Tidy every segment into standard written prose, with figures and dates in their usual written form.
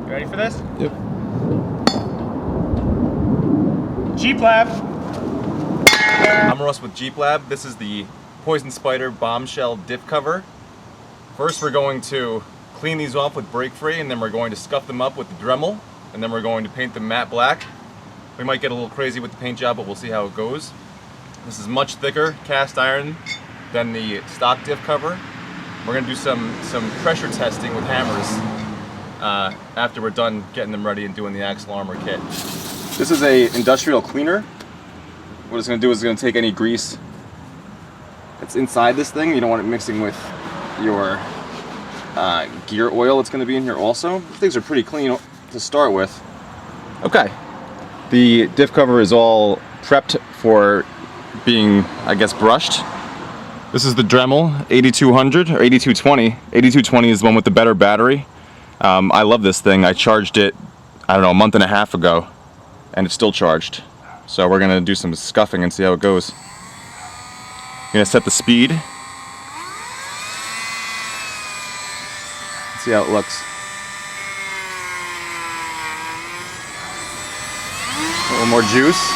You ready for this? Yep. Jeep Lab. I'm Russ with Jeep Lab. This is the Poison Spyder Bombshell Diff cover. First we're going to clean these off with brake free, and then we're going to scuff them up with the Dremel, and then we're going to paint them matte black. We might get a little crazy with the paint job, but we'll see how it goes. This is much thicker cast iron than the stock diff cover. We're going to do some pressure testing with hammers after we're done getting them ready and doing the axle armor kit. This is a industrial cleaner. What it's going to do is it's going to take any grease that's inside this thing. You don't want it mixing with your gear oil that's going to be in here also. These things are pretty clean to start with. Okay, the diff cover is all prepped for being, I guess, brushed. This is the Dremel 8200 or 8220. 8220 is the one with the better battery. I love this thing. I charged it, I don't know, a month and a half ago, and it's still charged. So we're gonna do some scuffing and see how it goes. I'm gonna set the speed. See how it looks. A little more juice.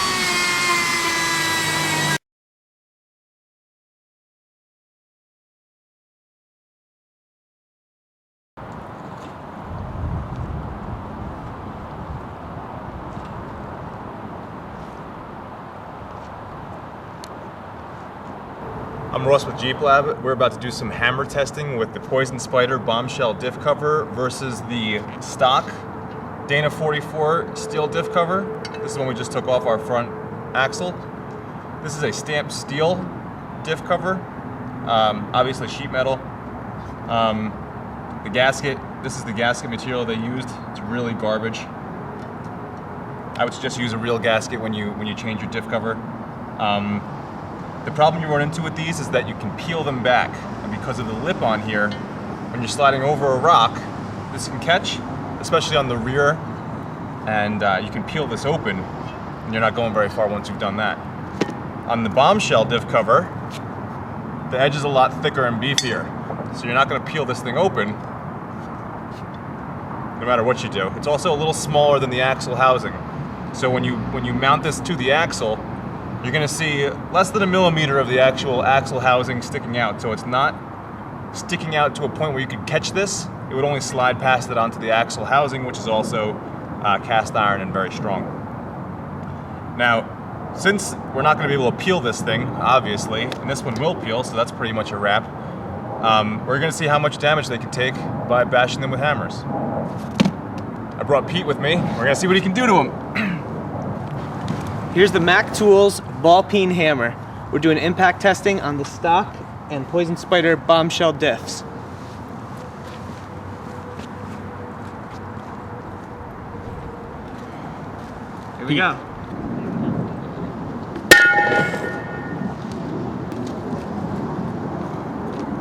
I'm Russ with Jeep Lab. We're about to do some hammer testing with the Poison Spyder Bombshell diff cover versus the stock Dana 44 steel diff cover. This is one we just took off our front axle. This is a stamped steel diff cover, obviously sheet metal. The gasket, this is the gasket material they used. It's really garbage. I would just use a real gasket when you change your diff cover. The problem you run into with these is that you can peel them back, and because of the lip on here, when you're sliding over a rock, this can catch, especially on the rear, and you can peel this open, and you're not going very far once you've done that. On the Bombshell diff cover, the edge is a lot thicker and beefier, so you're not going to peel this thing open, no matter what you do. It's also a little smaller than the axle housing, so when you mount this to the axle, you're going to see less than a millimeter of the actual axle housing sticking out. So it's not sticking out to a point where you could catch this. It would only slide past it onto the axle housing, which is also cast iron and very strong. Now, since we're not going to be able to peel this thing, obviously, and this one will peel, so that's pretty much a wrap, we're going to see how much damage they can take by bashing them with hammers. I brought Pete with me. We're going to see what he can do to them. Here's the Mac Tools ball peen hammer. We're doing impact testing on the stock and Poison Spyder Bombshell diffs. Here we go.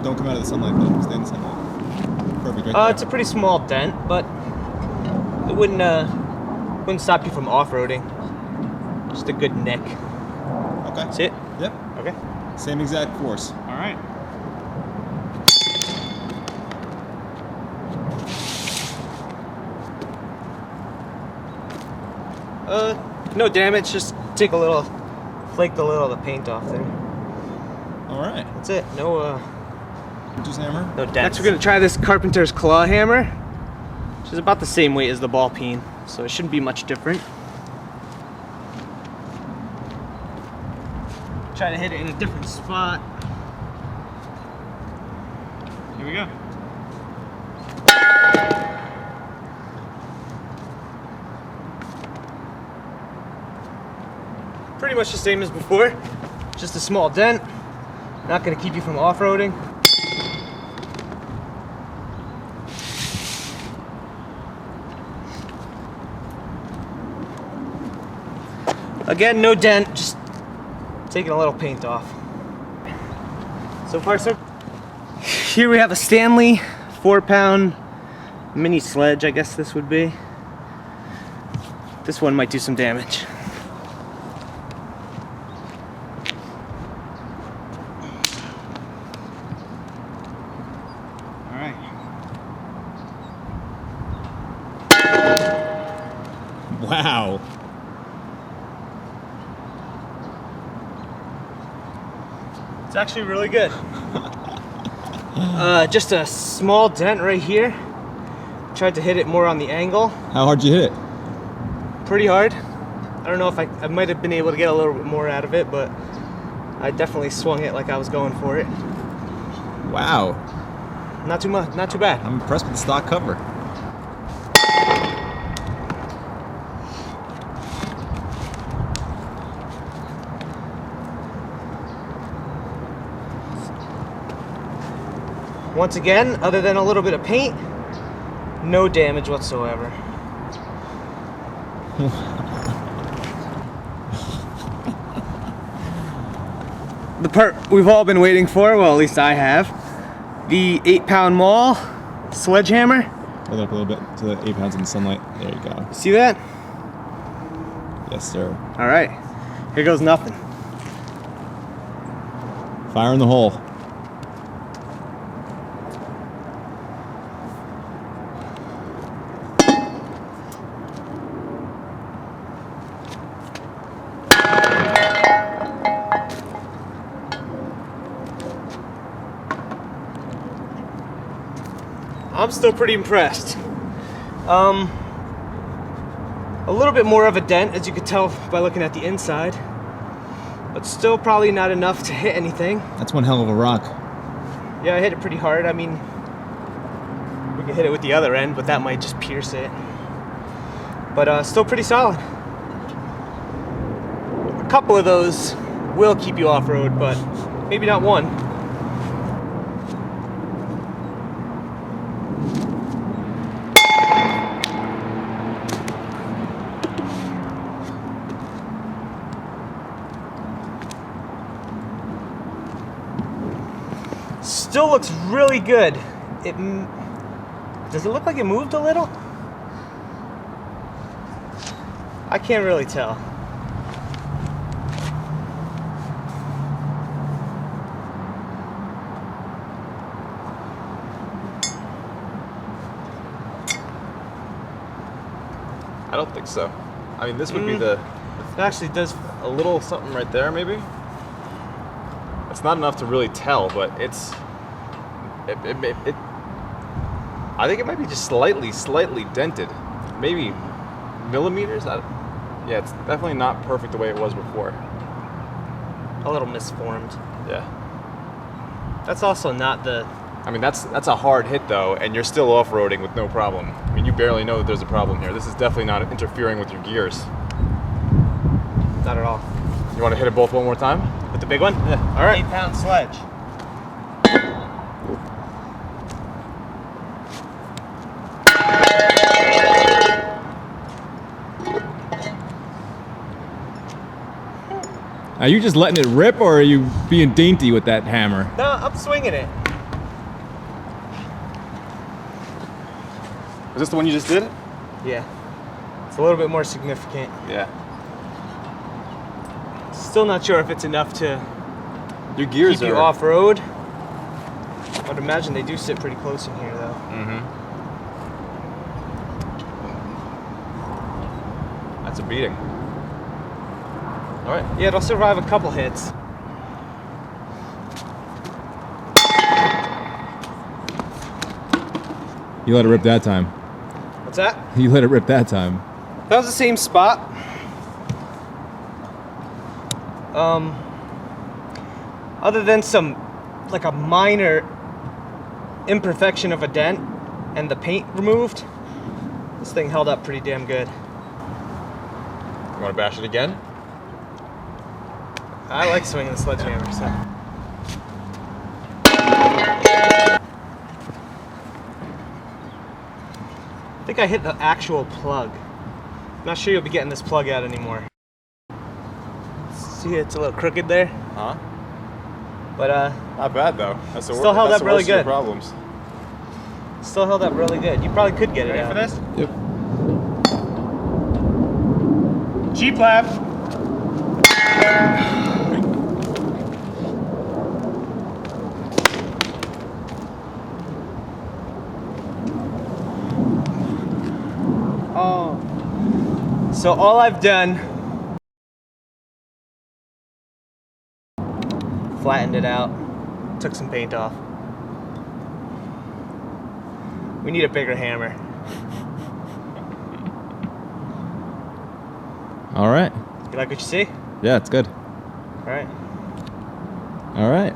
Don't come out of the sunlight though. Stay in the sunlight. Perfect right there. It's a pretty small dent, but it wouldn't stop you from off-roading. Just a good nick. Okay. That's it? Yep. Okay. Same exact force. All right. No damage, just flaked a little of the paint off there. All right. That's it. No Just hammer. no dents. Next we're gonna try this Carpenter's Claw hammer, which is about the same weight as the ball peen, so it shouldn't be much different. Try to hit it in a different spot. Here we go. Pretty much the same as before, just a small dent. Not gonna keep you from off-roading. Again, no dent, just taking a little paint off. So far, so here we have a Stanley 4-pound mini sledge, I guess this would be. This one might do some damage. All right. It's actually really good. Just a small dent right here. Tried to hit it more on the angle. How hard did you hit it? Pretty hard. I don't know if I might have been able to get a little bit more out of it, but I definitely swung it like I was going for it. Wow. Not too much, not too bad. I'm impressed with the stock cover. Once again, other than a little bit of paint, no damage whatsoever. The part we've all been waiting for, well, at least I have, the 8-pound maul sledgehammer. Hold it up a little bit to the 8 pounds in the sunlight. There you go. See that? Yes, sir. All right, here goes nothing. Fire in the hole. I'm still pretty impressed. A little bit more of a dent, as you could tell by looking at the inside, but still probably not enough to hit anything. That's one hell of a rock. Yeah, I hit it pretty hard. I mean, we could hit it with the other end, but that might just pierce it. But still pretty solid. A couple of those will keep you off-road, but maybe not one. Still looks really good. Does it look like it moved a little? I can't really tell. I don't think so. I mean, this would be the... It actually does. A little something right there, maybe? It's not enough to really tell, but it's... I think it might be just slightly dented. Maybe millimeters? Yeah, it's definitely not perfect the way it was before. A little misformed. Yeah. That's also not the... I mean, that's a hard hit, though, and you're still off-roading with no problem. I mean, you barely know that there's a problem here. This is definitely not interfering with your gears. Not at all. You want to hit it both one more time? With the big one? Yeah. All right. 8-pound sledge. Are you just letting it rip, or are you being dainty with that hammer? No, I'm swinging it. Is this the one you just did? Yeah. It's a little bit more significant. Yeah. Still not sure if it's enough to Your gears keep you are... off-road. I'd imagine they do sit pretty close in here, though. Mm-hmm. That's a beating. All right. Yeah, it'll survive a couple hits. You let it rip that time. What's that? You let it rip that time. That was the same spot. Other than some, like a minor imperfection of a dent and the paint removed, this thing held up pretty damn good. You want to bash it again? I like swinging the sledgehammer, so. I think I hit the actual plug. I'm not sure you'll be getting this plug out anymore. See, it's a little crooked there, Huh? but Not bad, though. That's the Still held that's up the really worst of your good. problems. still held up really good. You probably could get it out. For this? Yep. G-flap. Oh. So all I've done flattened it out, took some paint off. We need a bigger hammer. All right. You like what you see? Yeah, it's good. All right. All right.